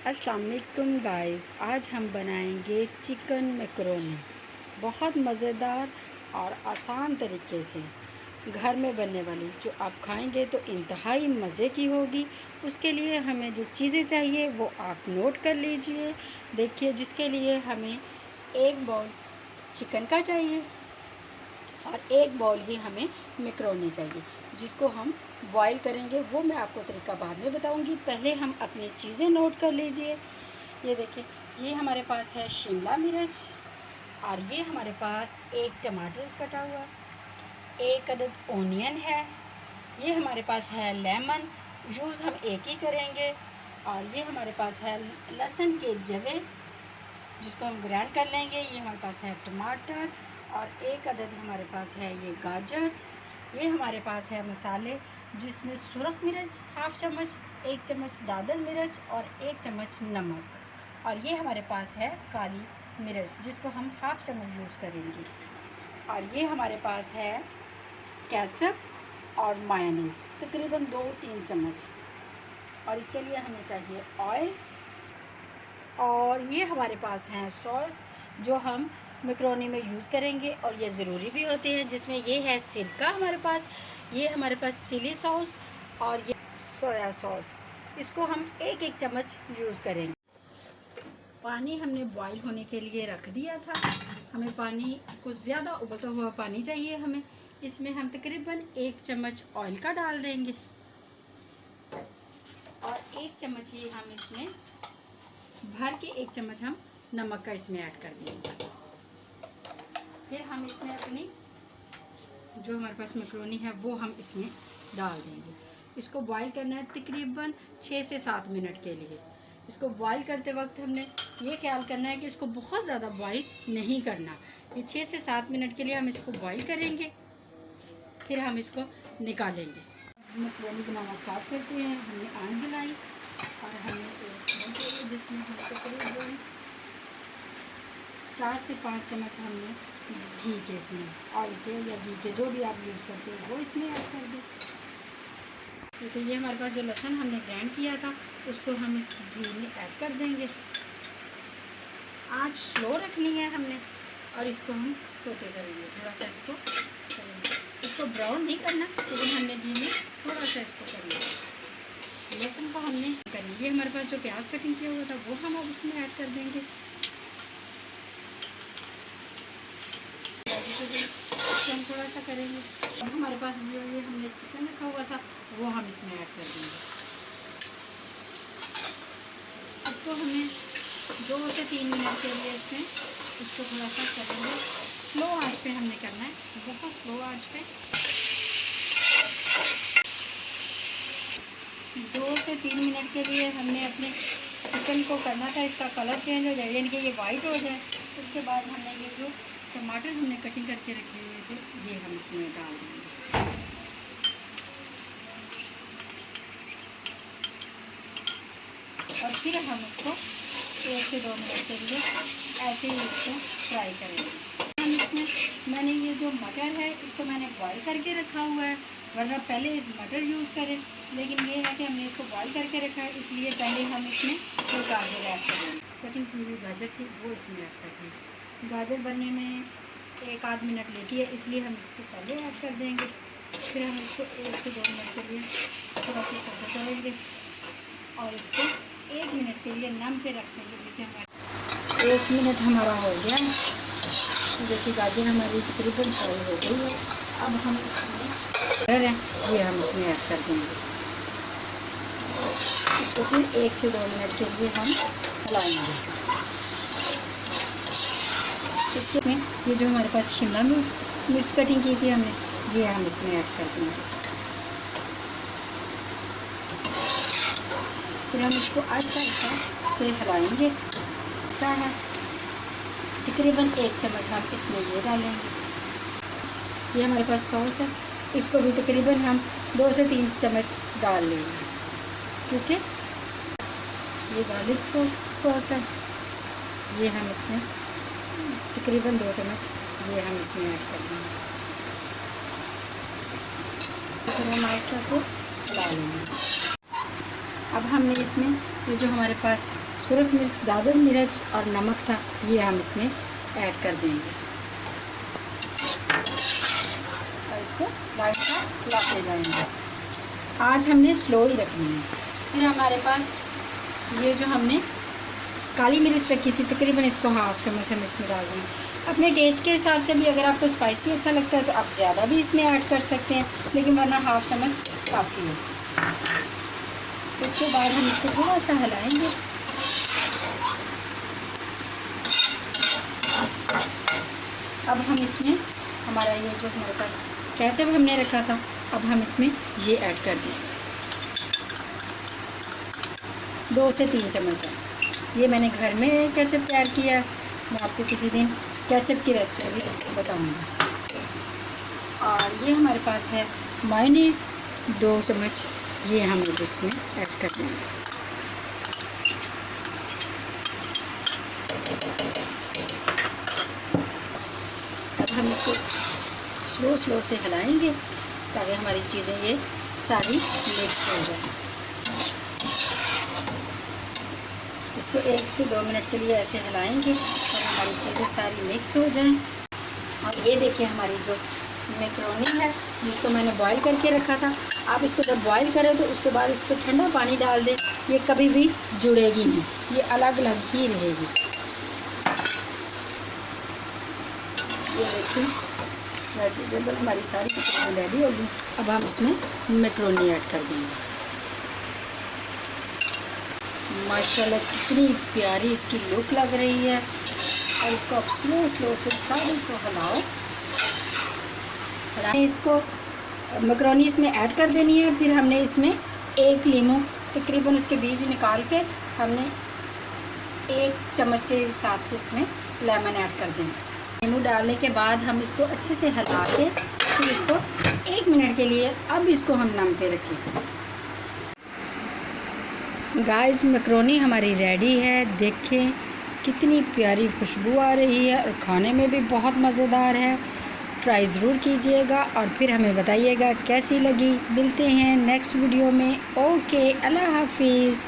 अस्सलाम वालेकुम गाइस, आज हम बनाएंगे चिकन मैकरोनी। बहुत मज़ेदार और आसान तरीके से घर में बनने वाली, जो आप खाएंगे तो इंतहाई मज़े की होगी। उसके लिए हमें जो चीज़ें चाहिए वो आप नोट कर लीजिए। देखिए, जिसके लिए हमें एक बाउल चिकन का चाहिए और एक बाउल ही हमें मैकरोनी चाहिए, जिसको हम बॉईल करेंगे। वो मैं आपको तरीका बाद में बताऊंगी। पहले हम अपनी चीज़ें नोट कर लीजिए। ये देखिए, ये हमारे पास है शिमला मिर्च, और ये हमारे पास एक टमाटर कटा हुआ, एक अदद ओनियन है, ये हमारे पास है लेमन, यूज़ हम एक ही करेंगे, और ये हमारे पास है लहसुन के जवे, जिसको हम ग्राइंड कर लेंगे। ये हमारे पास है टमाटर, और एक अदद हमारे पास है ये गाजर। ये हमारे पास है मसाले, जिसमें सुरख मिर्च हाफ़ चम्मच, एक चम्मच दादर मिर्च और एक चम्मच नमक, और ये हमारे पास है काली मिर्च, जिसको हम हाफ़ चम्मच यूज़ करेंगे। और ये हमारे पास है केचप और मायोनीज़, तकरीबन 2-3 चम्मच। और इसके लिए हमें चाहिए ऑयल, और ये हमारे पास हैं सॉस, जो हम मैकरोनी में यूज़ करेंगे और ये ज़रूरी भी होती है, जिसमें ये है सिरका हमारे पास, ये हमारे पास चिली सॉस, और ये सोया सॉस। इसको हम एक एक चम्मच यूज़ करेंगे। पानी हमने बॉईल होने के लिए रख दिया था। हमें पानी कुछ ज़्यादा उबलता हुआ पानी चाहिए हमें। इसमें हम तकरीबन 1 चम्मच ऑयल का डाल देंगे, और 1 चम्मच ही हम इसमें भर के 1 चम्मच हम नमक का इसमें ऐड कर देंगे। फिर हम इसमें अपनी जो हमारे पास मैकरोनी है वो हम इसमें डाल देंगे। इसको बॉईल करना है तकरीबन 6 से 7 मिनट के लिए। इसको बॉईल करते वक्त हमने ये ख्याल करना है कि इसको बहुत ज़्यादा बॉईल नहीं करना। ये 6 से 7 मिनट के लिए हम इसको बॉईल करेंगे, फिर हम इसको निकालेंगे। मैकरोनी बनाना स्टार्ट करते हैं। हमने आग जलाई और हमने एक पैन लिया, जिसमें हम तकरीबन 4 से 5 चम्मच हमने घी के, इसमें ऑयल के या घी के, जो भी आप यूज़ करते हो वो इसमें ऐड कर दें। क्योंकि ये हमारे पास जो लहसुन हमने ग्राइंड किया था उसको हम इस घी में ऐड कर देंगे। आँच स्लो रखनी है हमने, और इसको हम सोते करेंगे, थोड़ा सा इसको करेंगे। इसको ब्राउन नहीं करना, लेकिन हमने घी में थोड़ा सा इसको करेंगे। लहसुन को हमने करेंगे। ये हमारे पास जो प्याज कटिंग किया हुआ था वो हम अब इसमें ऐड कर देंगे। हम थोड़ा सा करेंगे। अब हमारे पास जो ये हमने चिकन रखा हुआ था वो हम इसमें ऐड कर देंगे। इसको हमें 2 से 3 मिनट के लिए इसमें इसको थोड़ा सा करेंगे। स्लो आंच पे हमने करना है, बहुत स्लो आंच पे। 2 से 3 मिनट के लिए हमने अपने चिकन को करना था, इसका कलर चेंज हो जाए, यानी कि ये वाइट हो जाए। उसके बाद हमने ये जो टमाटर हमने कटिंग करके रखे हुए थे ये हम इसमें डाल देंगे, और फिर हम इसको 1 से 2 मिनट के लिए ऐसे ही इसको फ्राई करेंगे। हम इसमें मैंने ये जो मटर है इसको मैंने बॉईल करके रखा हुआ है, वरना पहले मटर यूज़ करें, लेकिन ये है कि हमने इसको बॉईल करके रखा है, इसलिए पहले हम इसमें जो गाजर ऐड करेंगे, कटिंग की हुई गाजर थी वो इसमें ऐड करेंगे। गाजर बनने में 1-8 मिनट लेती है, इसलिए हम इसको पहले ऐड कर देंगे। फिर हम इसको 1 से 2 मिनट के लिए थोड़ा सा सोते करेंगे, और इसको 1 मिनट के लिए नम पे रख देंगे। जिसे हमारा 1 मिनट हमारा हो गया, जैसे गाजर हमारी तकरीबन फ्राई हो गई है। अब हम इसमें ये हम इसमें ऐड कर देंगे। इसको फिर 1 से 2 मिनट के लिए हम हिलाएंगे। इसके में ये जो हमारे पास शिमला मिर्च कटिंग की थी हमने, ये हम इसमें ऐड कर देंगे। फिर हम इसको आहिस्ता से हिलाएंगे। क्या है, तकरीबन 1 चम्मच हम इसमें ये डालेंगे। ये हमारे पास सॉस है, इसको भी तकरीबन हम 2 से 3 चम्मच डाल लेंगे, क्योंकि ये गार्लिक सॉस है। ये हम इसमें तकरीबन 2 चम्मच ये हम इसमें ऐड कर देंगे। फिर हम आहिस्ता से डालेंगे। अब हमने इसमें ये जो हमारे पास सुरख मिर्च, दादर मिर्च और नमक था, ये हम इसमें ऐड कर देंगे और इसको लाइट सा हिलाते जाएंगे। आज हमने स्लो ही रखनी है। फिर हमारे पास ये जो हमने काली मिर्च रखी थी, तकरीबन इसको हाफ चम्मच हम इसमें डाल देंगे। अपने टेस्ट के हिसाब से भी अगर आपको स्पाइसी अच्छा लगता है तो आप ज़्यादा भी इसमें ऐड कर सकते हैं, लेकिन वरना हाफ चम्मच काफ़ी है। उसके बाद हम इसको थोड़ा सा हिलाएंगे। अब हम इसमें हमारा ये जो हमारे पास केचप हमने रखा था, अब हम इसमें ये ऐड कर दें। 2 से 3 चम्मच है। ये मैंने घर में केचप तैयार किया है, मैं आपको किसी दिन केचप की रेसिपी भी बताऊंगी। और ये हमारे पास है मायोनीज़ 2 चम्मच, ये हम इसमें ऐड कर देंगे। अब हम इसको स्लो से हिलाएंगे ताकि हमारी चीज़ें ये सारी मिक्स हो जाए। इसको 1 से 2 मिनट के लिए ऐसे हिलाएंगे और हमारी चीज़ें सारी मिक्स हो जाएं। और ये देखिए हमारी जो मैकरोनी है जिसको मैंने बॉईल करके रखा था, आप इसको जब बॉईल करें तो उसके बाद इस पर ठंडा पानी डाल दें, ये कभी भी जुड़ेगी नहीं, ये अलग अलग ही रहेगी। ये देखिए वेजिटेबल हमारी सारी रेडी होगी। अब हम इसमें मैकरोनी ऐड कर देंगे। माशाल्लाह कितनी प्यारी इसकी लुक लग रही है। और इसको आप स्लो से सारी को हिलाओ। इसको मैकरोनी इसमें ऐड कर देनी है। फिर हमने इसमें 1 लीमू तकरीबन उसके बीज निकाल के हमने 1 चम्मच के हिसाब से इसमें लेमन ऐड कर देंगे। लीमू डालने के बाद हम इसको अच्छे से हिला के फिर इसको 1 मिनट के लिए अब इसको हम दम पे रखेंगे। गाइस मैकरोनी हमारी रेडी है। देखें कितनी प्यारी खुशबू आ रही है और खाने में भी बहुत मज़ेदार है। ट्राई ज़रूर कीजिएगा और फिर हमें बताइएगा कैसी लगी। मिलते हैं नेक्स्ट वीडियो में। ओके, अल्लाह हाफिज़।